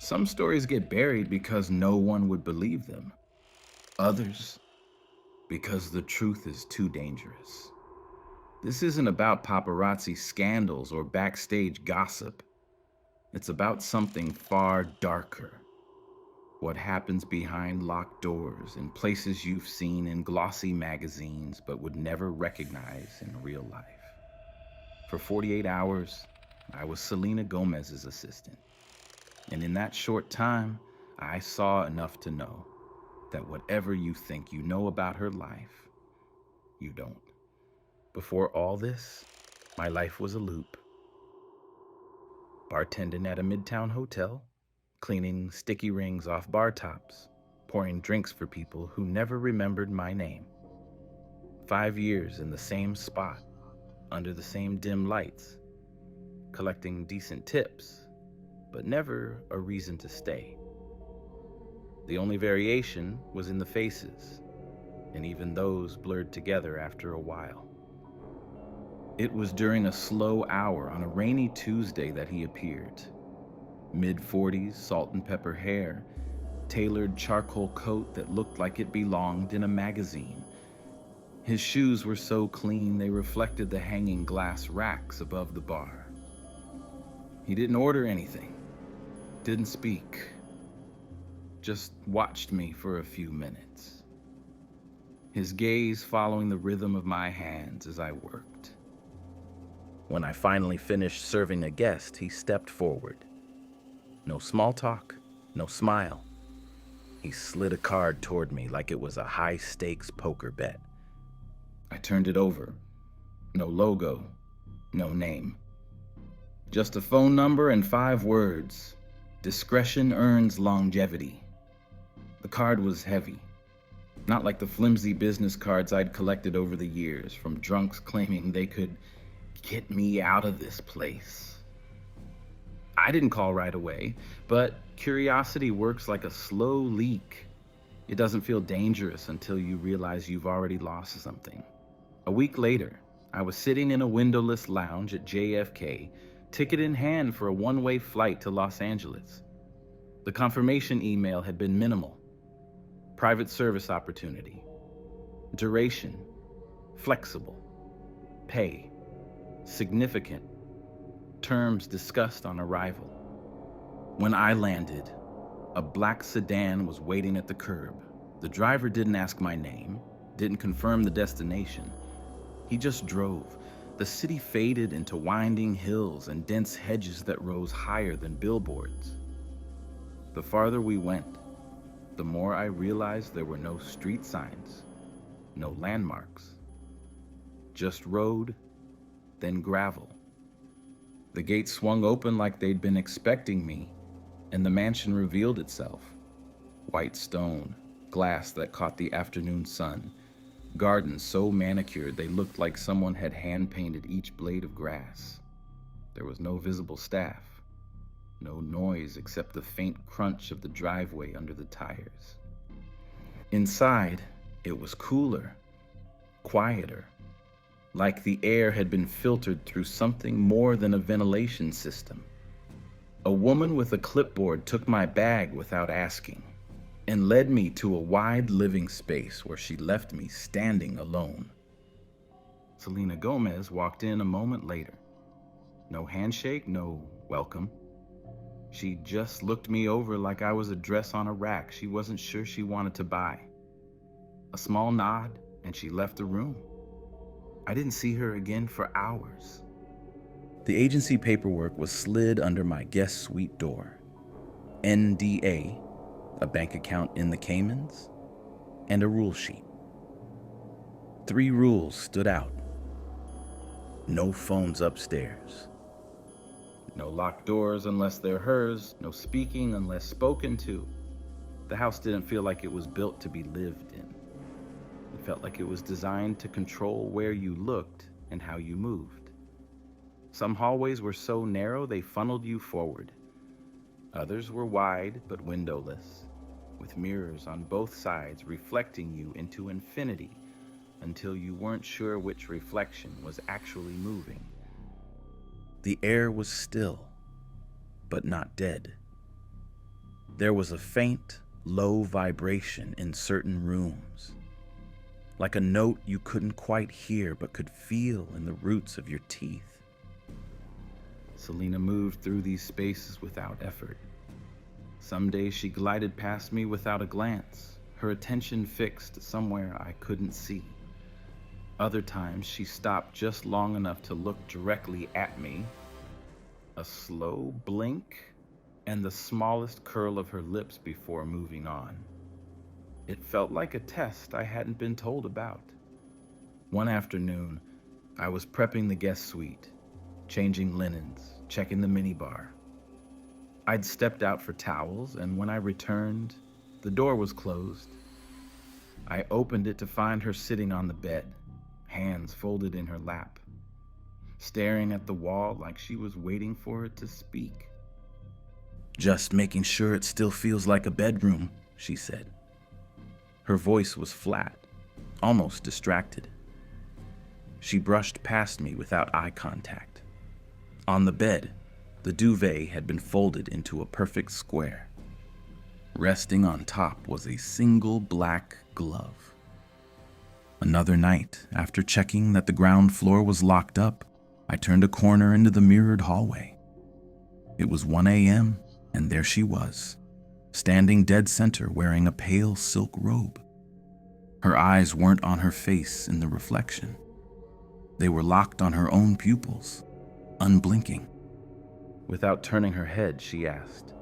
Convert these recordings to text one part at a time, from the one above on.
Some stories get buried because no one would believe them. Others, because the truth is too dangerous. This isn't about paparazzi scandals or backstage gossip. It's about something far darker. What happens behind locked doors in places you've seen in glossy magazines but would never recognize in real life. For 48 hours, I was Selena Gomez's assistant. And in that short time, I saw enough to know that whatever you think you know about her life, you don't. Before all this, my life was a loop. Bartending at a midtown hotel, cleaning sticky rings off bar tops, pouring drinks for people who never remembered my name. 5 years in the same spot, under the same dim lights, collecting decent tips, but never a reason to stay. The only variation was in the faces, and even those blurred together after a while. It was during a slow hour on a rainy Tuesday that he appeared. Mid-40s, salt and pepper hair, tailored charcoal coat that looked like it belonged in a magazine. His shoes were so clean they reflected the hanging glass racks above the bar. He didn't order anything, didn't speak, just watched me for a few minutes. His gaze following the rhythm of my hands as I worked. When I finally finished serving a guest, he stepped forward. No small talk, no smile. He slid a card toward me like it was a high-stakes poker bet. I turned it over. No logo, no name. Just a phone number and 5 words. Discretion earns longevity. The card was heavy. Not like the flimsy business cards I'd collected over the years from drunks claiming they could get me out of this place. I didn't call right away, but curiosity works like a slow leak. It doesn't feel dangerous until you realize you've already lost something. A week later, I was sitting in a windowless lounge at JFK, ticket in hand for a one-way flight to Los Angeles. The confirmation email had been minimal. Private service opportunity. Duration. Flexible. Pay. Significant. Terms discussed on arrival. When I landed, a black sedan was waiting at the curb. The driver didn't ask my name, didn't confirm the destination. He just drove. The city faded into winding hills and dense hedges that rose higher than billboards. The farther we went, the more I realized there were no street signs, no landmarks. Just road, then gravel. The gate swung open like they'd been expecting me, and the mansion revealed itself. White stone, glass that caught the afternoon sun, gardens so manicured they looked like someone had hand-painted each blade of grass. There was no visible staff, no noise except the faint crunch of the driveway under the tires. Inside, it was cooler, quieter, like the air had been filtered through something more than a ventilation system. A woman with a clipboard took my bag without asking and led me to a wide living space where she left me standing alone. Selena Gomez walked in a moment later. No handshake, no welcome. She just looked me over like I was a dress on a rack she wasn't sure she wanted to buy. A small nod, and she left the room. I didn't see her again for hours. The agency paperwork was slid under my guest suite door. NDA, a bank account in the Caymans, and a rule sheet. 3 rules stood out. No phones upstairs. No locked doors unless they're hers, no speaking unless spoken to. The house didn't feel like it was built to be lived in. It felt like it was designed to control where you looked and how you moved. Some hallways were so narrow they funneled you forward. Others were wide but windowless, with mirrors on both sides reflecting you into infinity until you weren't sure which reflection was actually moving. The air was still, but not dead. There was a faint, low vibration in certain rooms, like a note you couldn't quite hear but could feel in the roots of your teeth. Selena moved through these spaces without effort. Some days she glided past me without a glance, her attention fixed somewhere I couldn't see. Other times she stopped just long enough to look directly at me, a slow blink, and the smallest curl of her lips before moving on. It felt like a test I hadn't been told about. One afternoon, I was prepping the guest suite, changing linens, checking the minibar. I'd stepped out for towels, and when I returned, the door was closed. I opened it to find her sitting on the bed, hands folded in her lap, staring at the wall like she was waiting for it to speak. "Just making sure it still feels like a bedroom," she said. Her voice was flat, almost distracted. She brushed past me without eye contact. On the bed, the duvet had been folded into a perfect square. Resting on top was a single black glove. Another night, after checking that the ground floor was locked up, I turned a corner into the mirrored hallway. It was 1 a.m., and there she was, standing dead center wearing a pale silk robe. Her eyes weren't on her face in the reflection. They were locked on her own pupils, unblinking. Without turning her head, she asked,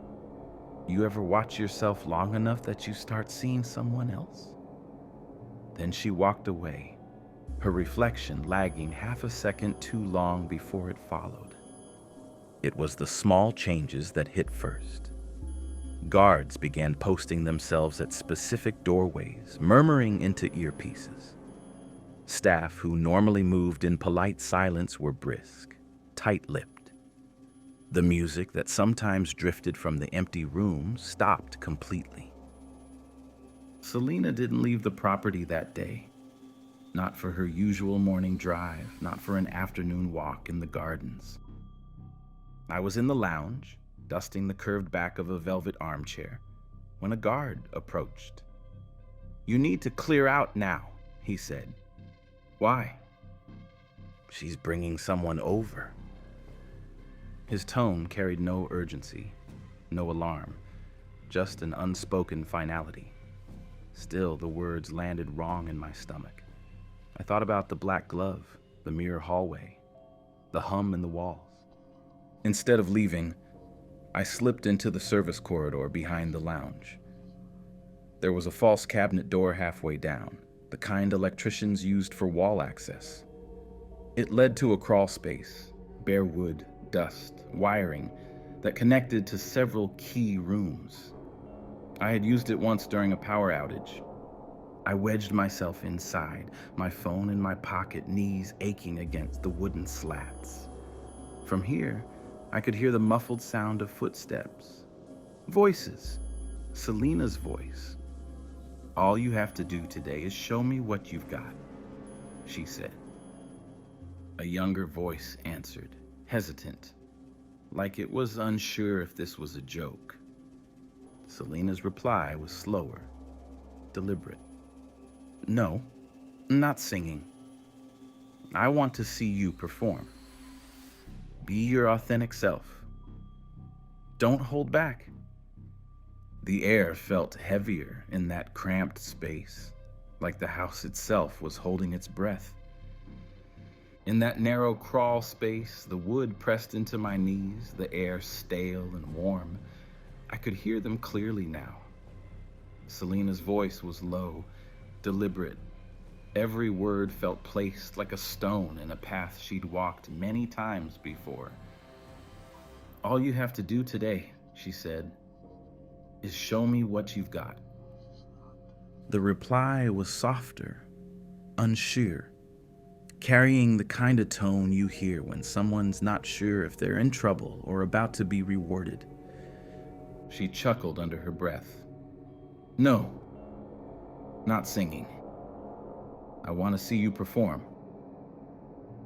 "You ever watch yourself long enough that you start seeing someone else?" Then she walked away, her reflection lagging half a second too long before it followed. It was the small changes that hit first. Guards began posting themselves at specific doorways, murmuring into earpieces. Staff who normally moved in polite silence were brisk, tight-lipped. The music that sometimes drifted from the empty room stopped completely. Selena didn't leave the property that day. Not for her usual morning drive, not for an afternoon walk in the gardens. I was in the lounge, dusting the curved back of a velvet armchair, when a guard approached. "You need to clear out now," he said. "Why?" "She's bringing someone over." His tone carried no urgency, no alarm, just an unspoken finality. Still, the words landed wrong in my stomach. I thought about the black glove, the mirror hallway, the hum in the walls. Instead of leaving, I slipped into the service corridor behind the lounge. There was a false cabinet door halfway down, the kind electricians used for wall access. It led to a crawl space, bare wood, dust, wiring that connected to several key rooms. I had used it once during a power outage. I wedged myself inside, my phone in my pocket, knees aching against the wooden slats. From here, I could hear the muffled sound of footsteps. Voices. Selena's voice. "All you have to do today is show me what you've got," she said. A younger voice answered, hesitant, like it was unsure if this was a joke. Selena's reply was slower, deliberate. "No, not singing. I want to see you perform. Be your authentic self. Don't hold back." The air felt heavier in that cramped space, like the house itself was holding its breath. In that narrow crawl space, the wood pressed into my knees, the air stale and warm. I could hear them clearly now. Selena's voice was low, deliberate. Every word felt placed like a stone in a path she'd walked many times before. "All you have to do today," she said, "is show me what you've got." The reply was softer, unsure, carrying the kind of tone you hear when someone's not sure if they're in trouble or about to be rewarded. She chuckled under her breath. "No, not singing. I want to see you perform."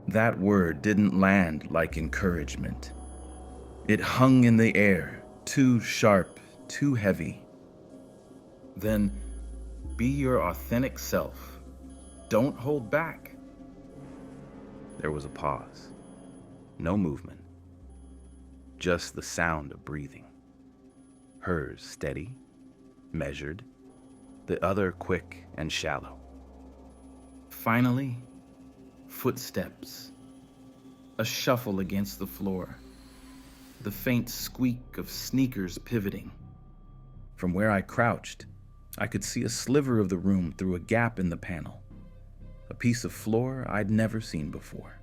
That word didn't land like encouragement. It hung in the air, too sharp, too heavy. Then be your authentic self. Don't hold back. There was a pause. No movement. Just the sound of breathing. Hers steady, measured, the other quick and shallow. Finally, footsteps. A shuffle against the floor. The faint squeak of sneakers pivoting. From where I crouched, I could see a sliver of the room through a gap in the panel. A piece of floor I'd never seen before.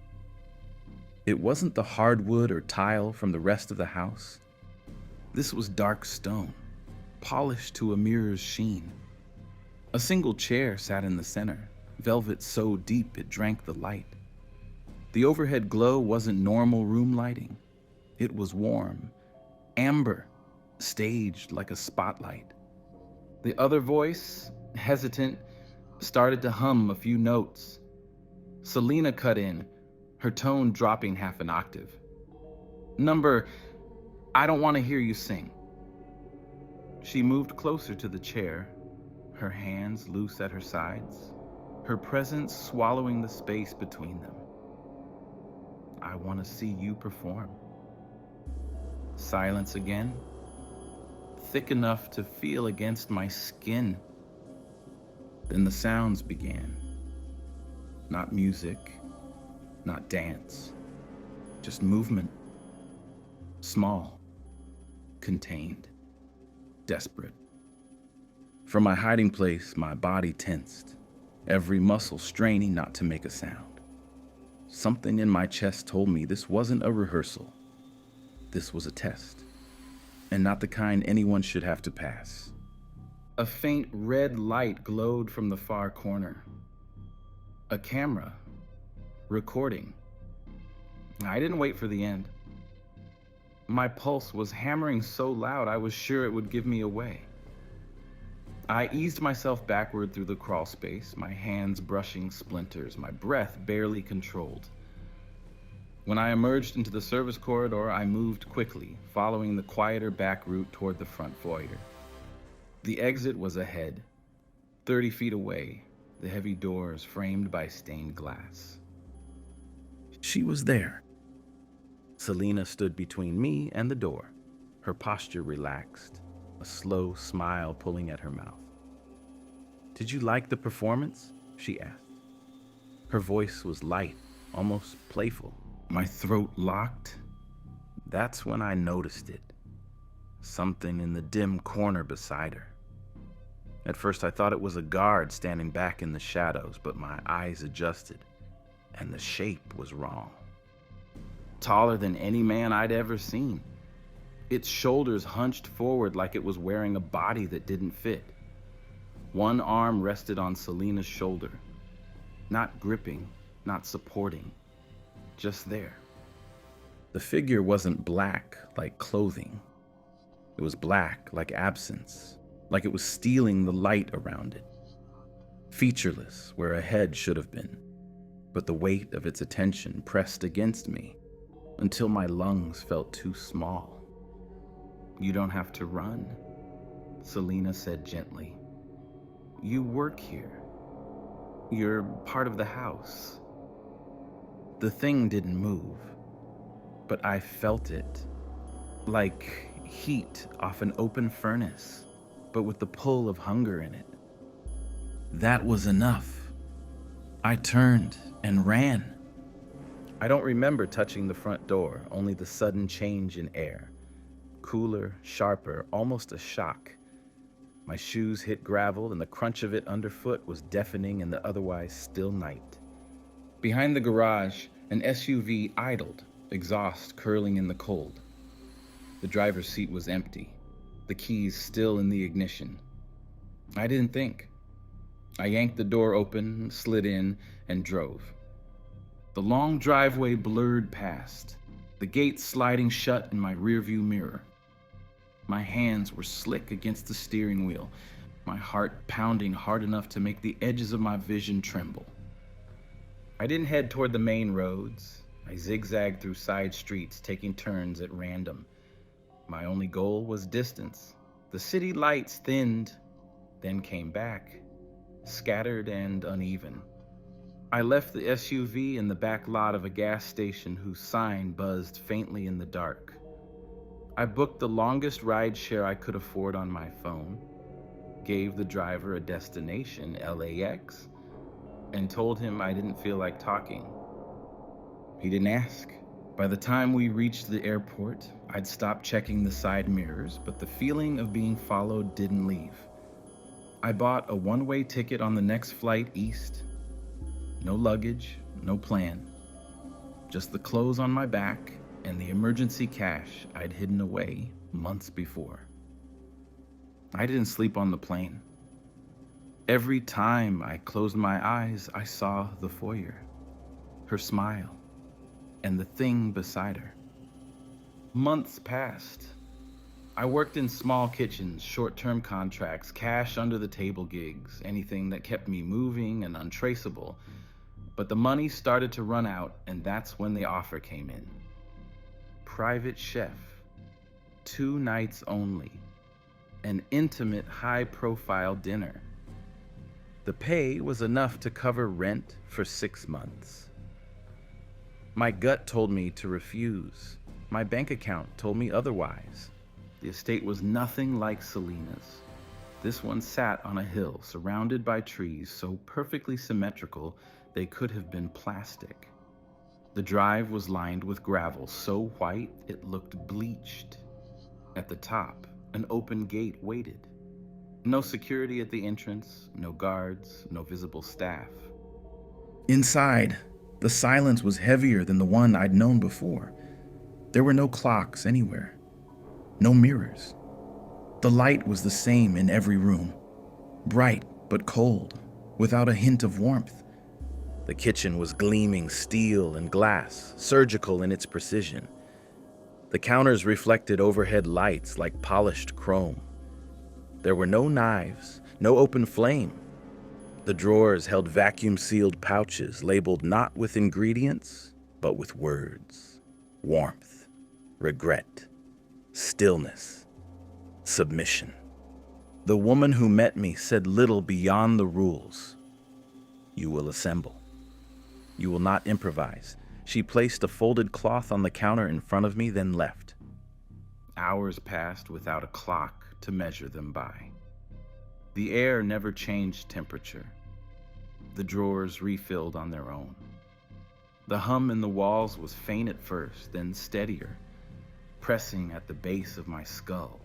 It wasn't the hardwood or tile from the rest of the house. This was dark stone, polished to a mirror's sheen. A single chair sat in the center, velvet so deep it drank the light. The overhead glow wasn't normal room lighting. It was warm, amber, staged like a spotlight. The other voice, hesitant, started to hum a few notes. Selena cut in, her tone dropping half an octave. "Number, I don't want to hear you sing." She moved closer to the chair, her hands loose at her sides, her presence swallowing the space between them. "I want to see you perform." Silence again, thick enough to feel against my skin. Then the sounds began. Not music, not dance, just movement. Small, contained, desperate. From my hiding place, my body tensed, every muscle straining not to make a sound. Something in my chest told me this wasn't a rehearsal. This was a test, and not the kind anyone should have to pass. A faint red light glowed from the far corner. A camera, recording. I didn't wait for the end. My pulse was hammering so loud I was sure it would give me away. I eased myself backward through the crawl space, my hands brushing splinters, my breath barely controlled. When I emerged into the service corridor, I moved quickly, following the quieter back route toward the front foyer. The exit was ahead, 30 feet away, the heavy doors framed by stained glass. She was there. Selena stood between me and the door, her posture relaxed, a slow smile pulling at her mouth. "Did you like the performance?" she asked. Her voice was light, almost playful. My throat locked. That's when I noticed it. Something in the dim corner beside her. At first I thought it was a guard standing back in the shadows, but my eyes adjusted, and the shape was wrong. Taller than any man I'd ever seen. Its shoulders hunched forward like it was wearing a body that didn't fit. One arm rested on Selena's shoulder. Not gripping, not supporting, just there. The figure wasn't black like clothing. It was black like absence, like it was stealing the light around it. Featureless where a head should have been, but the weight of its attention pressed against me until my lungs felt too small. "You don't have to run," Selena said gently. "You work here. You're part of the house." The thing didn't move, but I felt it, like heat off an open furnace, but with the pull of hunger in it. That was enough. I turned and ran. I don't remember touching the front door, only the sudden change in air. Cooler, sharper, almost a shock. My shoes hit gravel, and the crunch of it underfoot was deafening in the otherwise still night. Behind the garage, an SUV idled, exhaust curling in the cold. The driver's seat was empty, the keys still in the ignition. I didn't think. I yanked the door open, slid in, and drove. The long driveway blurred past, the gate sliding shut in my rearview mirror. My hands were slick against the steering wheel, my heart pounding hard enough to make the edges of my vision tremble. I didn't head toward the main roads. I zigzagged through side streets, taking turns at random. My only goal was distance, The city lights thinned, then came back, scattered and uneven. I left the SUV in the back lot of a gas station whose sign buzzed faintly in the dark. I booked the longest ride share I could afford on my phone, gave the driver a destination, LAX, and told him I didn't feel like talking. He didn't ask. By the time we reached the airport, I'd stopped checking the side mirrors, but the feeling of being followed didn't leave. I bought a one-way ticket on the next flight east. No luggage, no plan. Just the clothes on my back and the emergency cash I'd hidden away months before. I didn't sleep on the plane. Every time I closed my eyes, I saw the foyer, her smile, and the thing beside her. Months passed. I worked in small kitchens, short-term contracts, cash under the table gigs, anything that kept me moving and untraceable. But the money started to run out, and that's when the offer came in. Private chef, 2 nights only, an intimate, high-profile dinner. The pay was enough to cover rent for 6 months. My gut told me to refuse. My bank account told me otherwise. The estate was nothing like Selena's. This one sat on a hill surrounded by trees so perfectly symmetrical they could have been plastic. The drive was lined with gravel so white it looked bleached. At the top, an open gate waited. No security at the entrance, no guards, no visible staff. Inside, the silence was heavier than the one I'd known before. There were no clocks anywhere, no mirrors. The light was the same in every room, bright but cold, without a hint of warmth. The kitchen was gleaming steel and glass, surgical in its precision. The counters reflected overhead lights like polished chrome. There were no knives, no open flame. The drawers held vacuum-sealed pouches labeled not with ingredients, but with words. Warmth, regret, stillness, submission. The woman who met me said little beyond the rules. You will assemble. You will not improvise. She placed a folded cloth on the counter in front of me, then left. Hours passed without a clock to measure them by. The air never changed temperature. The drawers refilled on their own. The hum in the walls was faint at first, then steadier, pressing at the base of my skull.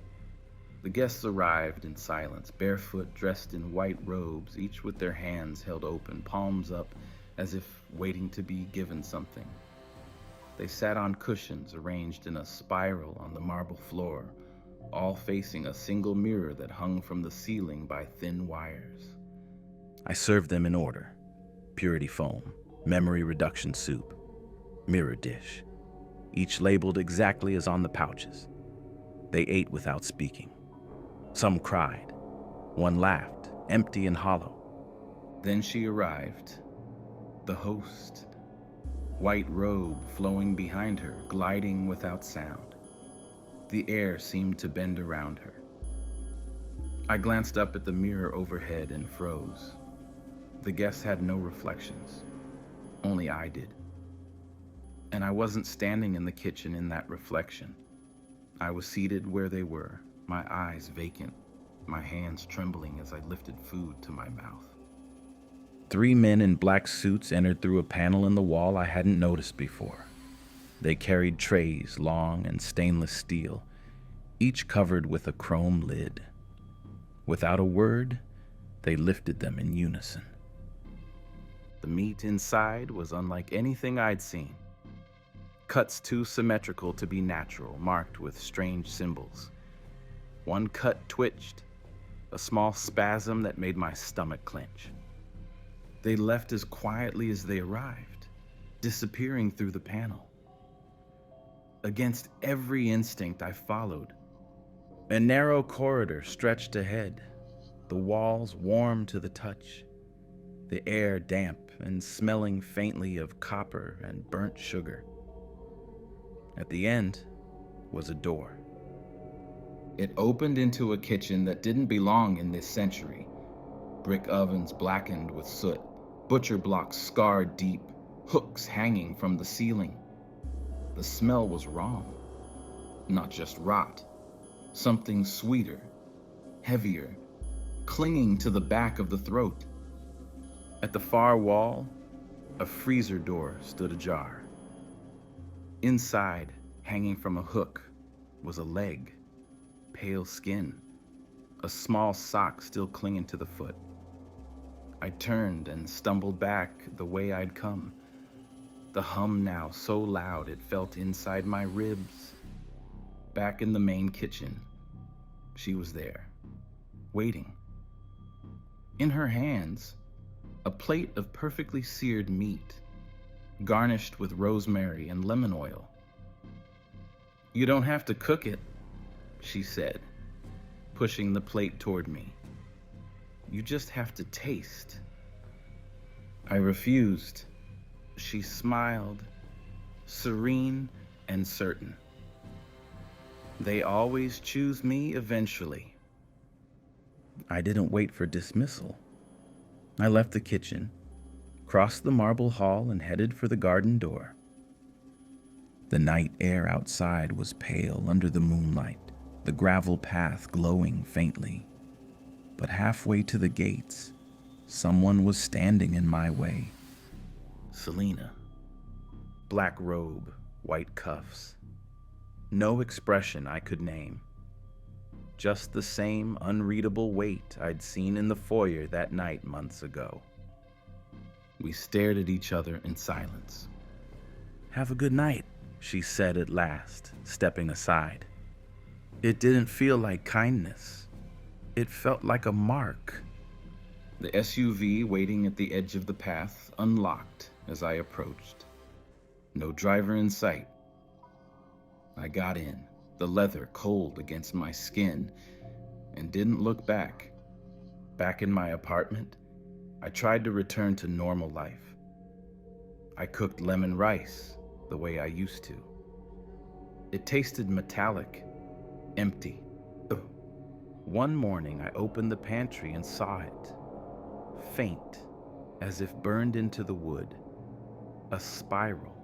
The guests arrived in silence, barefoot, dressed in white robes, each with their hands held open, palms up, as if waiting to be given something. They sat on cushions arranged in a spiral on the marble floor, all facing a single mirror that hung from the ceiling by thin wires. I served them in order: purity foam, memory reduction soup, mirror dish, each labeled exactly as on the pouches. They ate without speaking. Some cried. One laughed, empty and hollow. Then she arrived, the host, white robe flowing behind her, gliding without sound. The air seemed to bend around her. I glanced up at the mirror overhead and froze. The guests had no reflections. Only I did. And I wasn't standing in the kitchen in that reflection. I was seated where they were, my eyes vacant, my hands trembling as I lifted food to my mouth. 3 men in black suits entered through a panel in the wall I hadn't noticed before. They carried trays, long and stainless steel, each covered with a chrome lid. Without a word, they lifted them in unison. The meat inside was unlike anything I'd seen. Cuts too symmetrical to be natural, marked with strange symbols. One cut twitched, a small spasm that made my stomach clench. They left as quietly as they arrived, disappearing through the panel. Against every instinct, I followed. A narrow corridor stretched ahead, the walls warm to the touch, the air damp and smelling faintly of copper and burnt sugar. At the end was a door. It opened into a kitchen that didn't belong in this century. Brick ovens blackened with soot, butcher blocks scarred deep, hooks hanging from the ceiling. The smell was wrong. Not just rot, something sweeter, heavier, clinging to the back of the throat. At the far wall, a freezer door stood ajar. Inside, hanging from a hook, was a leg, pale skin, a small sock still clinging to the foot. I turned and stumbled back the way I'd come, the hum now so loud it felt inside my ribs. Back in the main kitchen, she was there, waiting. In her hands, a plate of perfectly seared meat, garnished with rosemary and lemon oil. "You don't have to cook it," she said, pushing the plate toward me. "You just have to taste." I refused. She smiled, serene and certain. "They always choose me eventually." I didn't wait for dismissal. I left the kitchen, crossed the marble hall, and headed for the garden door. The night air outside was pale under the moonlight, the gravel path glowing faintly. But halfway to the gates, someone was standing in my way. Selena. Black robe, white cuffs. No expression I could name. Just the same unreadable weight I'd seen in the foyer that night months ago. We stared at each other in silence. "Have a good night," she said at last, stepping aside. It didn't feel like kindness. It felt like a mark. The SUV waiting at the edge of the path unlocked as I approached. No driver in sight. I got in, the leather cold against my skin, and didn't look back. Back in my apartment, I tried to return to normal life. I cooked lemon rice the way I used to. It tasted metallic, empty. One morning, I opened the pantry and saw it. Faint, as if burned into the wood. A spiral.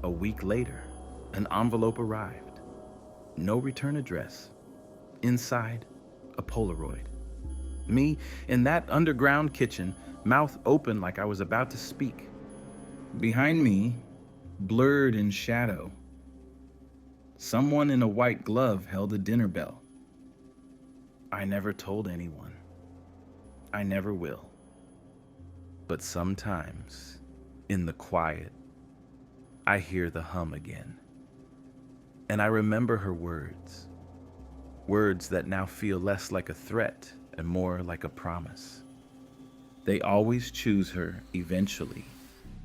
A week later, an envelope arrived. No return address. Inside, a Polaroid. Me in that underground kitchen, mouth open like I was about to speak. Behind me, blurred in shadow, someone in a white glove held a dinner bell. I never told anyone. I never will. But sometimes, in the quiet, I hear the hum again. And I remember her words. Words that now feel less like a threat and more like a promise. They always choose her eventually.